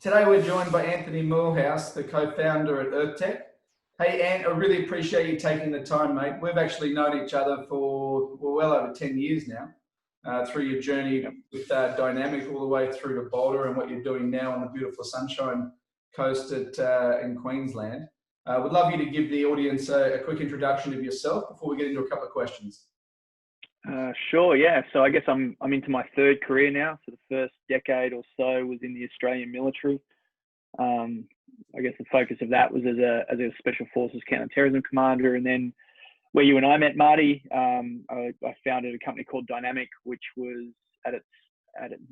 Today we're joined by Anthony Moorhouse, the co-founder at EarthTech. Hey, Ant, I really appreciate you taking the time, mate. We've actually known each other for well over 10 years now, through your journey with Dynamiq all the way through to Boulder and what you're doing now on the beautiful Sunshine Coast in Queensland. Would love you to give the audience a quick introduction of yourself before we get into a couple of questions. Sure, yeah. So I guess I'm into my third career now. So the first decade or so was in the Australian military. I guess the focus of that was as a Special Forces Counter-Terrorism commander. And then where you and I met, Marty, I founded a company called Dynamiq, which was at its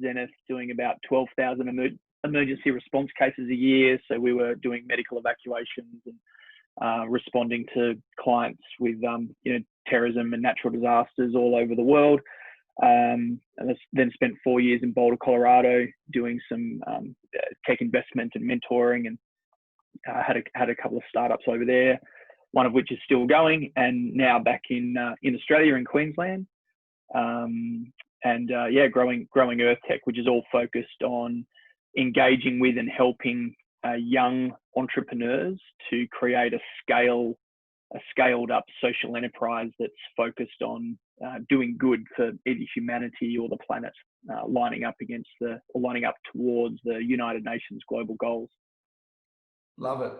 zenith doing about 12,000 emergency response cases a year. So we were doing medical evacuations and responding to clients with terrorism and natural disasters all over the world. And then spent 4 years in Boulder, Colorado, doing some tech investment and mentoring, and had a couple of startups over there, one of which is still going, and now back in Australia, in Queensland, growing EarthTech, which is all focused on engaging with and helping young entrepreneurs to create a scaled up social enterprise that's focused on doing good for either humanity or the planet, lining up towards the United Nations global goals. Love it.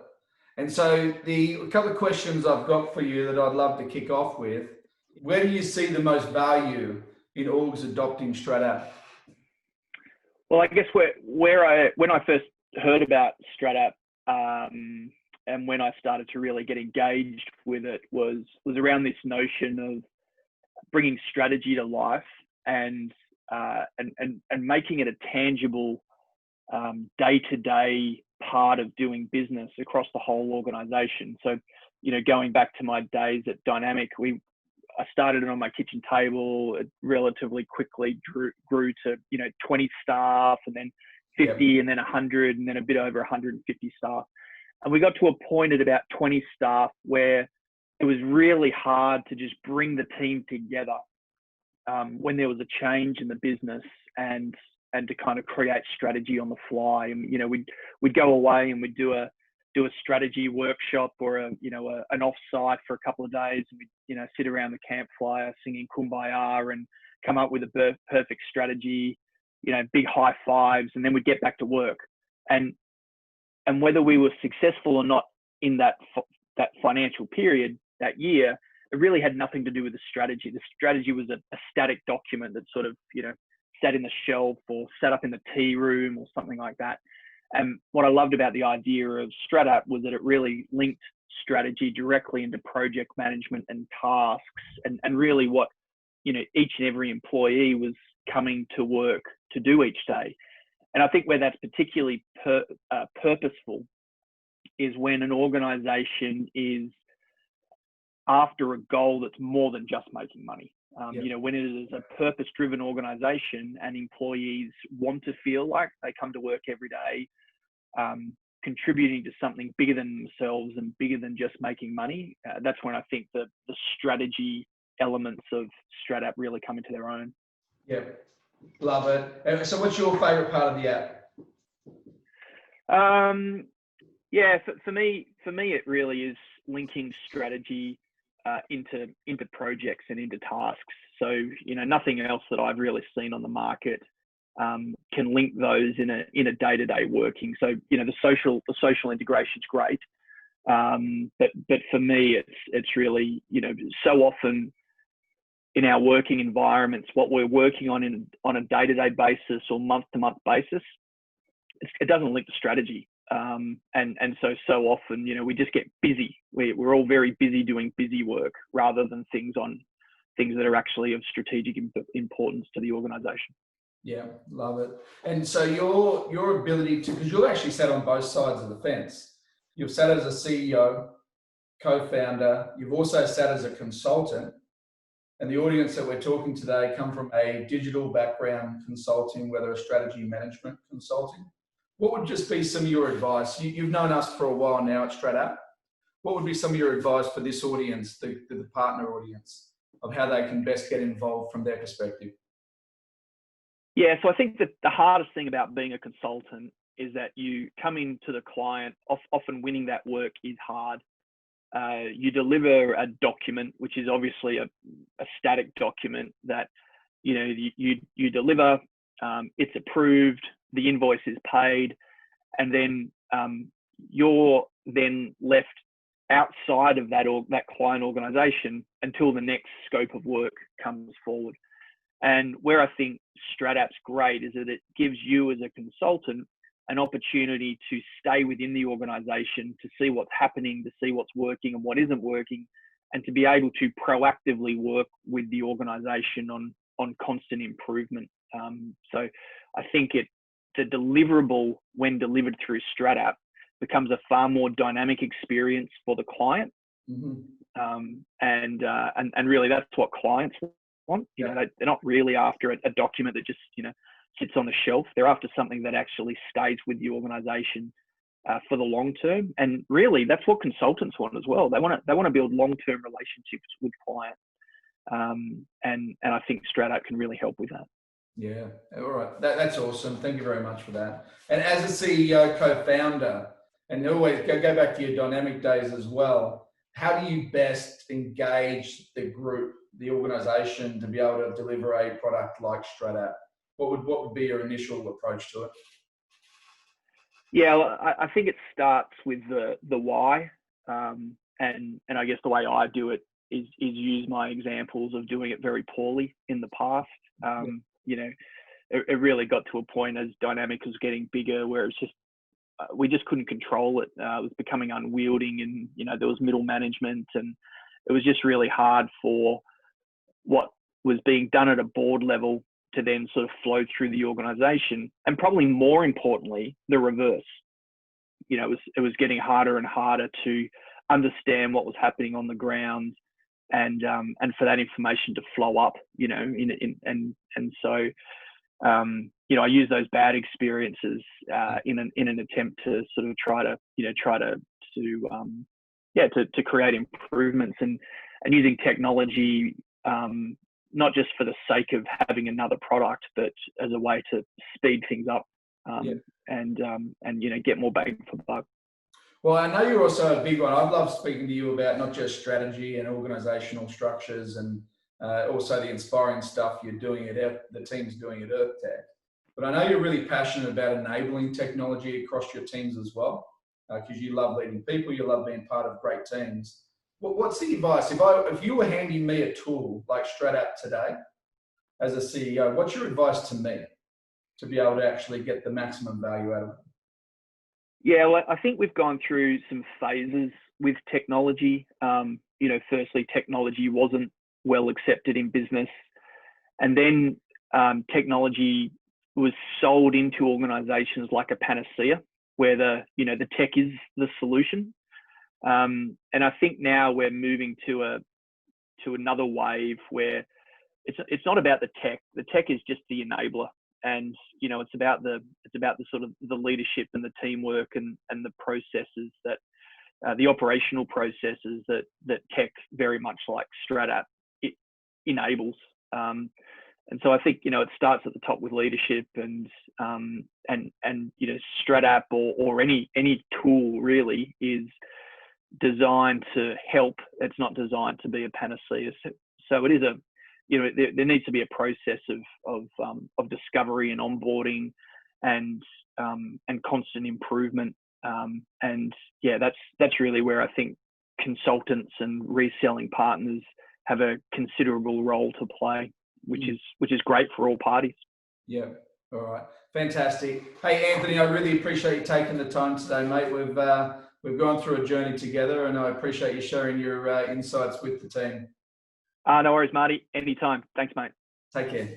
And so a couple of questions I've got for you that I'd love to kick off with. Where do you see the most value in orgs adopting stratapp? Well, I guess when I first heard about stratapp, and when I started to really get engaged with it was around this notion of bringing strategy to life and making it a tangible day-to-day part of doing business across the whole organization. So, going back to my days at Dynamiq, I started it on my kitchen table. It relatively quickly grew to 20 staff, and then 50, and then 100, and then a bit over 150 staff. And we got to a point at about 20 staff where it was really hard to just bring the team together when there was a change in the business and to kind of create strategy on the fly. And we'd go away and we'd do a strategy workshop or an off-site for a couple of days, and we'd sit around the campfire singing Kumbaya and come up with a perfect strategy, big high fives, and then we'd get back to work. And whether we were successful or not in that financial period that year, it really had nothing to do with the strategy. The strategy was a static document that sort of, sat in the shelf or sat up in the tea room or something like that. And what I loved about the idea of stratapp was that it really linked strategy directly into project management and tasks, and really what, each and every employee was coming to work to do each day. And I think where that's particularly purposeful is when an organization is after a goal that's more than just making money. When it is a purpose-driven organization and employees want to feel like they come to work every day, contributing to something bigger than themselves and bigger than just making money, that's when I think the strategy elements of stratapp really come into their own. Yeah. Love it. So what's your favorite part of the app? For me, it really is linking strategy into projects and into tasks. So, nothing else that I've really seen on the market can link those in a day-to-day working. So, the social integration is great. But for me, it's really, so often in our working environments, what we're working on a day-to-day basis or month-to-month basis, it doesn't link to strategy. And so often, we just get busy. We're all very busy doing busy work rather than things that are actually of strategic importance to the organization. Yeah, love it. And so your ability to, because you actually sat on both sides of the fence. You've sat as a CEO, co-founder. You've also sat as a consultant. And the audience that we're talking today come from a digital background, consulting, whether a strategy management consulting. What would just be some of your advice? You've known us for a while now at stratapp. What would be some of your advice for this audience, the partner audience, of how they can best get involved from their perspective? Yeah, so I think that the hardest thing about being a consultant is that you come into the client, often winning that work is hard. You deliver a document, which is obviously a static document that, you know, you deliver, it's approved, the invoice is paid, and then you're then left outside of that client organization until the next scope of work comes forward. And where I think stratapp's great is that it gives you as a consultant an opportunity to stay within the organization, to see what's happening, to see what's working and what isn't working, and to be able to proactively work with the organization on constant improvement. So I think the deliverable, when delivered through stratapp, becomes a far more dynamic experience for the client. Mm-hmm. And really that's what clients want. You know, they're not really after a document that just, you know, sits on the shelf. They're after something that actually stays with the organization for the long term. And really that's what consultants want as well. They want to build long-term relationships with clients. And I think stratapp can really help with that. Yeah, all right. That's awesome. Thank you very much for that. And as a CEO, co-founder, and always go back to your Dynamiq days as well, how do you best engage the group, the organization, to be able to deliver a product like stratapp? What would be your initial approach to it? Yeah, well, I think it starts with the why, and I guess the way I do it is use my examples of doing it very poorly in the past. You know, it really got to a point as Dynamiq was getting bigger where it's just we just couldn't control it. It was becoming unwielding, and you know there was middle management, and it was just really hard for what was being done at a board level to then sort of flow through the organization, and probably more importantly, the reverse. You know, it was getting harder and harder to understand what was happening on the ground, and for that information to flow up. You know, so you know, I use those bad experiences in an attempt to sort of try to create improvements and using technology. Not just for the sake of having another product, but as a way to speed things up and you know, get more bang for buck. Well, I know you're also a big one. I've loved speaking to you about not just strategy and organizational structures, and also the inspiring stuff you're doing the team's doing at EarthTech. But I know you're really passionate about enabling technology across your teams as well, because you love leading people, you love being part of great teams. What's the advice? If you were handing me a tool like stratapp today, as a CEO, what's your advice to me to be able to actually get the maximum value out of it? Yeah, well, I think we've gone through some phases with technology. You know, firstly, technology wasn't well accepted in business, and then technology was sold into organizations like a panacea, where the tech is the solution. And I think now we're moving to another wave where it's not about the tech. The tech is just the enabler, and you know it's about the sort of the leadership and the teamwork and the processes that the operational processes that tech, very much like stratapp, it enables. And so I think, you know, it starts at the top with leadership, and you know, stratapp or any tool really is designed to help. It's not designed to be a panacea. So it is there needs to be a process of discovery and onboarding and constant improvement. And yeah, that's really where I think consultants and reselling partners have a considerable role to play, which is great for all parties. Yeah. All right. Fantastic. Hey, Anthony, I really appreciate you taking the time today, mate. We've gone through a journey together, and I appreciate you sharing your insights with the team. No worries, Marty. Anytime. Thanks, mate. Take care.